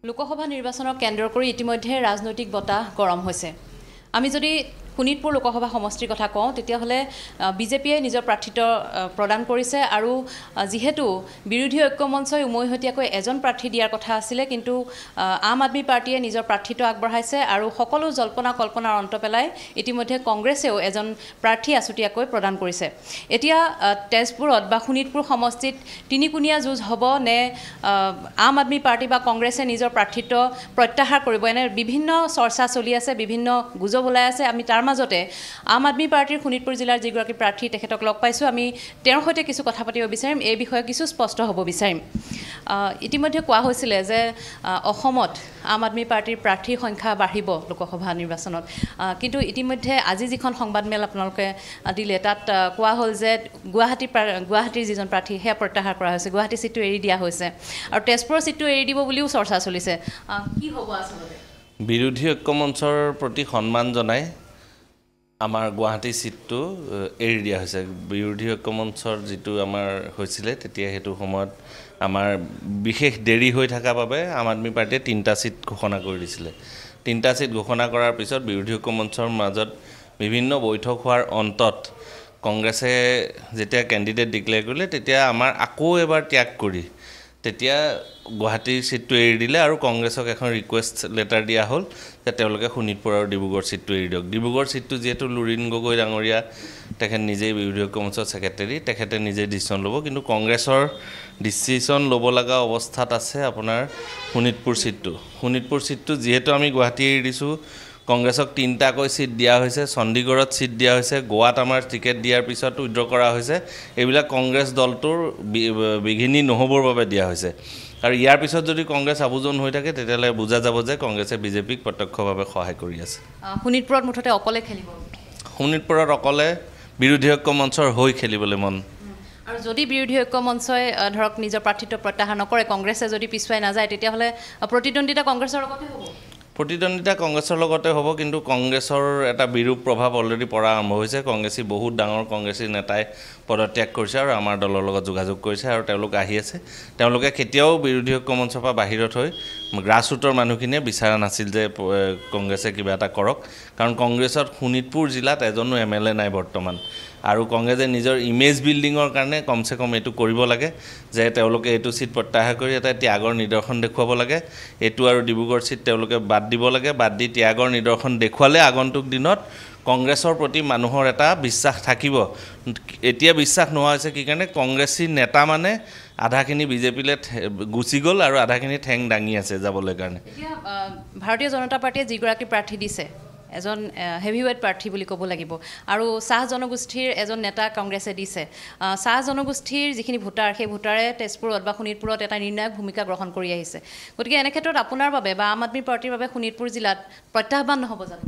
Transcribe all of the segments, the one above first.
লোকসভা নিৰ্বাচনক কেন্দ্ৰ কৰি ইতিমধ্যে ৰাজনৈতিক বতাহ গৰম হৈছে। আমি যদি শোণিতপুৰ লোকসভা সমষ্টিৰ কথা কওঁ তেতিয়াহ'লে বিজেপিয়ে নিজৰ প্ৰাৰ্থিত্ব প্ৰদান কৰিছে আৰু যেহেতু বিৰোধী ঐক্যমঞ্চই উমৈহতীয়াকৈ এজন প্ৰাৰ্থী দিয়াৰ কথা আছিলে কিন্তু আম আদমি পাৰ্টিয়ে নিজৰ প্ৰাৰ্থিত্ব আগবঢ়াইছে আৰু সকলো জল্পনা কল্পনাৰ অন্ত পেলাই ইতিমধ্যে কংগ্ৰেছেও এজন প্ৰাৰ্থী আছুতীয়াকৈ প্ৰদান কৰিছে। এতিয়া তেজপুৰত বা শোণিতপুৰ সমষ্টিত তিনিকুণীয়া যুঁজ হ'ব নে আম আদমি পাৰ্টি বা কংগ্ৰেছে নিজৰ প্ৰাৰ্থিত্ব প্ৰত্যাহাৰ কৰিব, এনে বিভিন্ন চৰ্চা চলি আছে, বিভিন্ন গুজব ওলাই আছে। আমি তাৰ মাজতে আম আদমি পাৰ্টিৰ শোণিতপুৰ জিলাৰ যিগৰাকী প্ৰাৰ্থী তেখেতক লগ পাইছোঁ। আমি তেওঁৰ সৈতে কিছু কথা পাতিব বিচাৰিম, এই বিষয়ে কিছু স্পষ্ট হ'ব বিচাৰিম। ইতিমধ্যে কোৱা হৈছিলে যে অসমত আম আদমি পাৰ্টিৰ প্ৰাৰ্থীৰ সংখ্যা বাঢ়িব লোকসভা নিৰ্বাচনত, কিন্তু ইতিমধ্যে আজি যিখন সংবাদমেল আপোনালোকে দিলে তাত কোৱা হ'ল যে গুৱাহাটীৰ যিজন প্ৰাৰ্থী সেয়া প্ৰত্যাহাৰ কৰা হৈছে, গুৱাহাটী চিটটো এৰি দিয়া হৈছে আৰু তেজপুৰৰ চিটটো এৰি দিব বুলিও চৰ্চা চলিছে। কি হ'ব আচলতে? বিৰোধী ঐক্যমঞ্চৰ প্ৰতি সন্মান জনাই আমাৰ গুৱাহাটী চিটটো এৰি দিয়া হৈছে। বিৰোধী ঐক্যমঞ্চৰ যিটো আমাৰ হৈছিলে তেতিয়া সেইটো সময়ত আমাৰ বিশেষ দেৰি হৈ থকাৰ বাবে আম আদমি পাৰ্টিয়ে 3টা চিট ঘোষণা কৰি দিছিলে। 3টা চিট ঘোষণা কৰাৰ পিছত বিৰোধী ঐক্যমঞ্চৰ মাজত বিভিন্ন বৈঠক হোৱাৰ অন্তত কংগ্ৰেছে যেতিয়া কেণ্ডিডেট ডিক্লেয়াৰ কৰিলে তেতিয়া আমাৰ আকৌ এবাৰ ত্যাগ কৰি তেতিয়া গুৱাহাটীৰ চিটটো এৰি দিলে আৰু কংগ্ৰেছক এখন ৰিকুৱেষ্ট লেটাৰ দিয়া হ'ল যে তেওঁলোকে শোণিতপুৰ আৰু ডিব্ৰুগড় চিটটো এৰি দিয়ক। ডিব্ৰুগড় চিটটো যিহেতু লুৰিণ গগৈ ডাঙৰীয়া তেখেত নিজেই বিৰোধী ঐক্যমঞ্চৰ ছেক্ৰেটাৰী, তেখেতে নিজেই ডিচিশ্যন ল'ব, কিন্তু কংগ্ৰেছৰ ডিচিশ্যন ল'ব লগা অৱস্থাত আছে আপোনাৰ শোণিতপুৰ চিটটো। শোণিতপুৰ চিটটো যিহেতু আমি গুৱাহাটী এৰি দিছোঁ, কংগ্ৰেছক 3টাকৈ চিট দিয়া হৈছে, চণ্ডীগড়ত চিট দিয়া হৈছে, গোৱাত আমাৰ টিকেট দিয়াৰ পিছত উইড্ৰ কৰা হৈছে। এইবিলাক কংগ্ৰেছ দলটোৰ বিঘিনি নহ'বৰ বাবে দিয়া হৈছে আৰু ইয়াৰ পিছত যদি কংগ্ৰেছ আবুজন হৈ থাকে তেতিয়াহ'লে বুজা যাব যে কংগ্ৰেছে বিজেপিক প্ৰত্যক্ষভাৱে সহায় কৰি আছে। শোণিতপুৰত মুঠতে অকলে খেলিব? শোণিতপুৰত অকলে বিৰোধী ঐক্যমঞ্চৰ হৈ খেলিবলৈ মন। আৰু যদি বিৰোধী ঐক্যমঞ্চই ধৰক নিজৰ প্ৰাৰ্থিত্ব প্ৰত্যাহাৰ নকৰে, কংগ্ৰেছে যদি পিছুৱাই নাযায় তেতিয়াহ'লে প্ৰতিদ্বন্দ্বিতা কংগ্ৰেছৰ লগতে হ'ব? প্ৰতিদ্বন্দ্বিতা কংগ্ৰেছৰ লগতে হ'ব, কিন্তু কংগ্ৰেছৰ এটা বিৰূপ প্ৰভাৱ অলৰেডি পৰা আৰম্ভ হৈছে। কংগ্ৰেছী বহুত ডাঙৰ কংগ্ৰেছী নেতাই পদত্যাগ কৰিছে আৰু আমাৰ দলৰ লগত যোগাযোগ কৰিছে আৰু তেওঁলোক আহি আছে। তেওঁলোকে কেতিয়াও বিৰোধী ঐক্যমঞ্চৰ পৰা বাহিৰত হৈ গ্ৰাছৰুটৰ মানুহখিনিয়ে বিচৰা নাছিল যে কংগ্ৰেছে কিবা এটা কৰক, কাৰণ কংগ্ৰেছত শোণিতপুৰ জিলাত এজনো MLA নাই বৰ্তমান আৰু কংগ্ৰেছে নিজৰ ইমেজ বিল্ডিঙৰ কাৰণে কমচে কম এইটো কৰিব লাগে যে তেওঁলোকে এইটো চিট প্ৰত্যাহাৰ কৰি এটা ত্যাগৰ নিদৰ্শন দেখুৱাব লাগে। এইটো আৰু ডিব্ৰুগড় চিট তেওঁলোকে বাদ দিব লাগে, বাদ দি ত্যাগৰ নিদৰ্শন দেখুৱালে আগন্তুক দিনত কংগ্ৰেছৰ প্ৰতি মানুহৰ এটা বিশ্বাস থাকিব। এতিয়া বিশ্বাস নোহোৱা হৈছে কি কাৰণে? কংগ্ৰেছী নেতা মানে আধাখিনি বিজেপিলৈ গুচি গ'ল আৰু আধাখিনি ঠেং দাঙি আছে যাবলৈ কাৰণে। এতিয়া ভাৰতীয় জনতা পাৰ্টিয়ে যিগৰাকী প্ৰাৰ্থী দিছে এজন হেভিৱেট প্ৰাৰ্থী বুলি ক'ব লাগিব আৰু চাহ জনগোষ্ঠীৰ এজন নেতা কংগ্ৰেছে দিছে। চাহ জনগোষ্ঠীৰ যিখিনি ভোটাৰ সেই ভোটাৰে তেজপুৰত বা শোণিতপুৰত এটা নিৰ্ণায়ক ভূমিকা গ্ৰহণ কৰি আহিছে। গতিকে এনে ক্ষেত্ৰত আপোনাৰ বাবে বা আম আদমি পাৰ্টিৰ বাবে শোণিতপুৰ জিলাত প্ৰত্যাহ্বান নহ'ব জানো?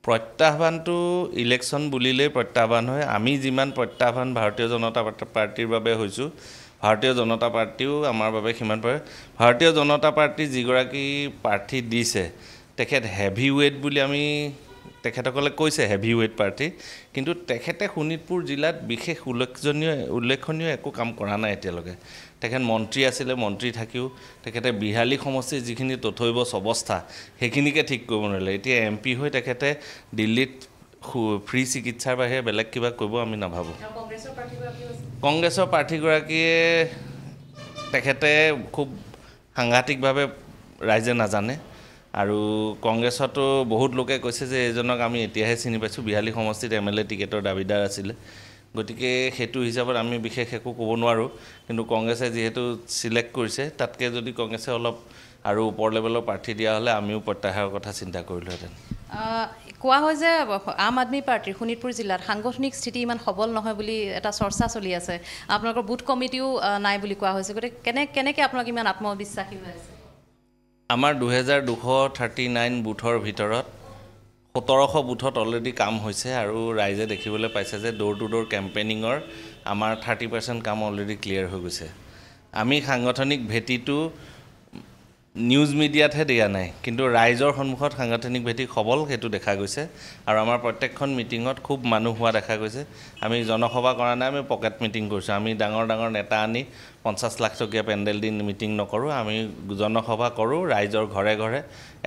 প্ৰত্যাহ্বানটো ইলেকশ্যন বুলিলেই প্ৰত্যাহ্বান হয়। আমি যিমান প্ৰত্যাহ্বান ভাৰতীয় জনতা পাৰ্টিৰ বাবে হৈছোঁ, ভাৰতীয় জনতা পাৰ্টিও আমাৰ বাবে সিমান পাৰে। ভাৰতীয় জনতা পাৰ্টি যিগৰাকী প্ৰাৰ্থী দিছে তেখেত হেভি ৱেইট বুলি আমি তেখেতসকলে কৈছে, হেভি ৱেইট প্ৰাৰ্থী, কিন্তু তেখেতে শোণিতপুৰ জিলাত বিশেষ উল্লেখনীয় একো কাম কৰা নাই এতিয়ালৈকে। তেখেত মন্ত্ৰী আছিলে, মন্ত্ৰী থাকিও তেখেতে বিহালী সমষ্টিৰ যিখিনি তথৈবচ অৱস্থা সেইখিনিকে ঠিক কৰিব নোৱাৰিলে। এতিয়া MP হৈ তেখেতে দিল্লীত ফ্ৰী চিকিৎসাৰ বাহিৰে বেলেগ কিবা কৰিব আমি নাভাবোঁ। কংগ্ৰেছৰ প্ৰাৰ্থীগৰাকীয়ে তেখেতে খুব সাংঘাতিকভাৱে ৰাইজে নাজানে আৰু কংগ্ৰেছতো বহুত লোকে কৈছে যে এইজনক আমি এতিয়াহে চিনি পাইছোঁ, বিহালী সমষ্টিত MLA টিকেটৰ দাবীদাৰ আছিলে। গতিকে সেইটো হিচাপত আমি বিশেষ একো ক'ব নোৱাৰোঁ, কিন্তু কংগ্ৰেছে যিহেতু চিলেক্ট কৰিছে তাতকৈ যদি কংগ্ৰেছে অলপ আৰু ওপৰ লেভেলৰ প্ৰাৰ্থী দিয়া হ'লে আমিও প্ৰত্যাহাৰৰ কথা চিন্তা কৰিলোহেঁতেন। কোৱা হয় যে আম আদমি পাৰ্টিৰ শোণিতপুৰ জিলাত সাংগঠনিক স্থিতি ইমান সবল নহয় বুলি এটা চৰ্চা চলি আছে। আপোনালোকৰ বুথ কমিটিও নাই বুলি কোৱা হৈছে। গতিকে কেনেকৈ আপোনালোক ইমান আত্মবিশ্বাসী হৈ আছে? আমাৰ 2239 বুথৰ ভিতৰত 1700 বুথত অলৰেডি কাম হৈছে আৰু ৰাইজে দেখিবলৈ পাইছে যে ড'ৰ টু ড'ৰ কেম্পেইনিঙৰ আমাৰ 30% কাম অলৰেডি ক্লিয়াৰ হৈ গৈছে। আমি সাংগঠনিক ভেটিটো নিউজ মিডিয়াতহে দিয়া নাই, কিন্তু ৰাইজৰ সন্মুখত সাংগঠনিক ভেটি সবল সেইটো দেখা গৈছে আৰু আমাৰ প্ৰত্যেকখন মিটিঙত খুব মানুহ হোৱা দেখা গৈছে। আমি জনসভা কৰা নাই, আমি পকেট মিটিং কৰিছোঁ। আমি ডাঙৰ ডাঙৰ নেতা আনি 50 লাখ টকীয়া পেণ্ডেল দি মিটিং নকৰোঁ আমি জনসভা কৰোঁ ৰাইজৰ ঘৰে ঘৰে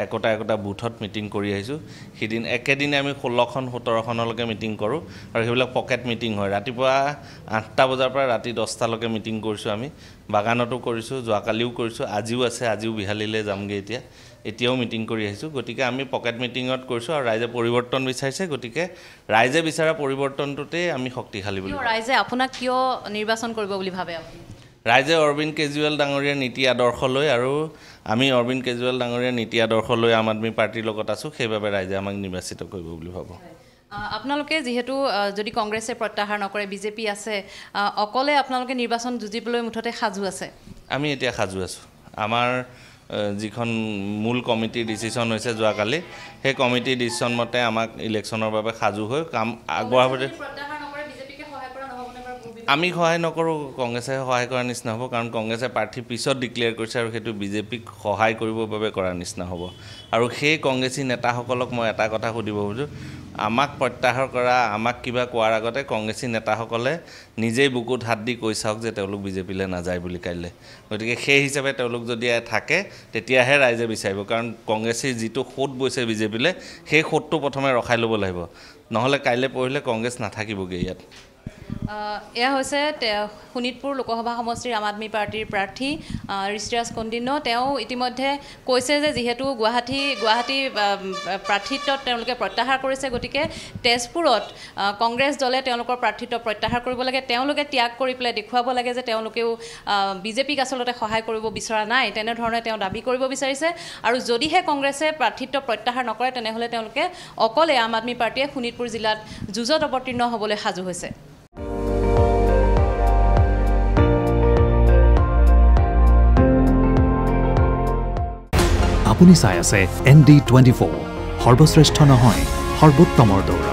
একোটা বুথত মিটিং কৰি আহিছোঁ সিদিন একেদিনে আমি 16খন 17খনলৈকে মিটিং কৰোঁ আৰু সেইবিলাক পকেট মিটিং হয় ৰাতিপুৱা 8টা বজাৰ পৰা ৰাতি 10টালৈকে মিটিং কৰিছোঁ আমি বাগানতো কৰিছোঁ যোৱাকালিও কৰিছোঁ আজিও আছে আজিও বিহালীলৈ যামগৈ এতিয়াও মিটিং কৰি আহিছোঁ গতিকে আমি পকেট মিটিঙত কৰিছোঁ আৰু ৰাইজে পৰিৱৰ্তন বিচাৰিছে গতিকে ৰাইজে বিচৰা পৰিৱৰ্তনটোতে আমি শক্তিশালী বুলি ৰাইজে আপোনাক কিয় নিৰ্বাচন কৰিব বুলি ভাবে আপুনি ৰাইজে অৰবিন্দ কেজৰিৱাল ডাঙৰীয়াৰ নীতি আদৰ্শ লৈ আৰু আমি অৰবিন্দ কেজৰিৱাল ডাঙৰীয়াৰ নীতি আদৰ্শ লৈ আম আদমি পাৰ্টিৰ লগত আছোঁ সেইবাবে ৰাইজে আমাক নিৰ্বাচিত কৰিব বুলি ভাবোঁ আপোনালোকে যিহেতু যদি কংগ্ৰেছে প্ৰত্যাহাৰ নকৰে বিজেপি আছে অকলে আপোনালোকে নিৰ্বাচন যুঁজিবলৈ মুঠতে সাজু আছে আমি এতিয়া সাজু আছোঁ আমাৰ যিখন মূল কমিটিৰ ডিচিশ্যন হৈছে যোৱাকালি সেই কমিটিৰ ডিচিশ্যন মতে আমাক ইলেকশ্যনৰ বাবে সাজু হৈ কাম আগবঢ়াবলৈ আমি সহায় নকৰোঁ কংগ্ৰেছে সহায় কৰাৰ নিচিনা হ'ব কাৰণ কংগ্ৰেছে প্ৰাৰ্থী পিছত ডিক্লেয়াৰ কৰিছে আৰু সেইটো বিজেপিক সহায় কৰিবৰ বাবে কৰাৰ নিচিনা হ'ব আৰু সেই কংগ্ৰেছী নেতাসকলক মই এটা কথা সুধিব খোজোঁ আমাক প্ৰত্যাহাৰ কৰা আমাক কিবা কোৱাৰ আগতে কংগ্ৰেছী নেতাসকলে নিজেই বুকুত হাত দি কৈ চাওক যে তেওঁলোক বিজেপিলৈ নাযায় বুলি কাইলৈ গতিকে সেই হিচাপে তেওঁলোক যদি থাকে তেতিয়াহে ৰাইজে বিচাৰিব কাৰণ কংগ্ৰেছী যিটো সোঁত বৈছে বিজেপিলৈ সেই সোঁতটো প্ৰথমে ৰখাই ল'ব লাগিব নহ'লে কাইলৈ পৰহিলৈ কংগ্ৰেছ নাথাকিবগৈ ইয়াত এয়া হৈছে শোণিতপুৰ লোকসভা সমষ্টিৰ আম আদমি পাৰ্টিৰ প্ৰাৰ্থী ঋষিৰাজ কন্দিন্য তেওঁ ইতিমধ্যে কৈছে যে যিহেতু গুৱাহাটী প্ৰাৰ্থিত্বত তেওঁলোকে প্ৰত্যাহাৰ কৰিছে গতিকে তেজপুৰত কংগ্ৰেছ দলে তেওঁলোকৰ প্ৰাৰ্থিত্ব প্ৰত্যাহাৰ কৰিব লাগে তেওঁলোকে ত্যাগ কৰি পেলাই দেখুৱাব লাগে যে তেওঁলোকেও বিজেপিক আচলতে সহায় কৰিব বিচৰা নাই তেনেধৰণে তেওঁ দাবী কৰিব বিচাৰিছে আৰু যদিহে কংগ্ৰেছে প্ৰাৰ্থিত্ব প্ৰত্যাহাৰ নকৰে তেনেহ'লে তেওঁলোকে অকলে আম আদমি পাৰ্টিয়ে শোণিতপুৰ জিলাত যুঁজত অৱতীৰ্ণ হ'বলৈ সাজু হৈছে আপুনি চাই আছে ND24 সৰ্বশ্ৰেষ্ঠ নহয় সৰ্বোত্তমৰ দৌৰ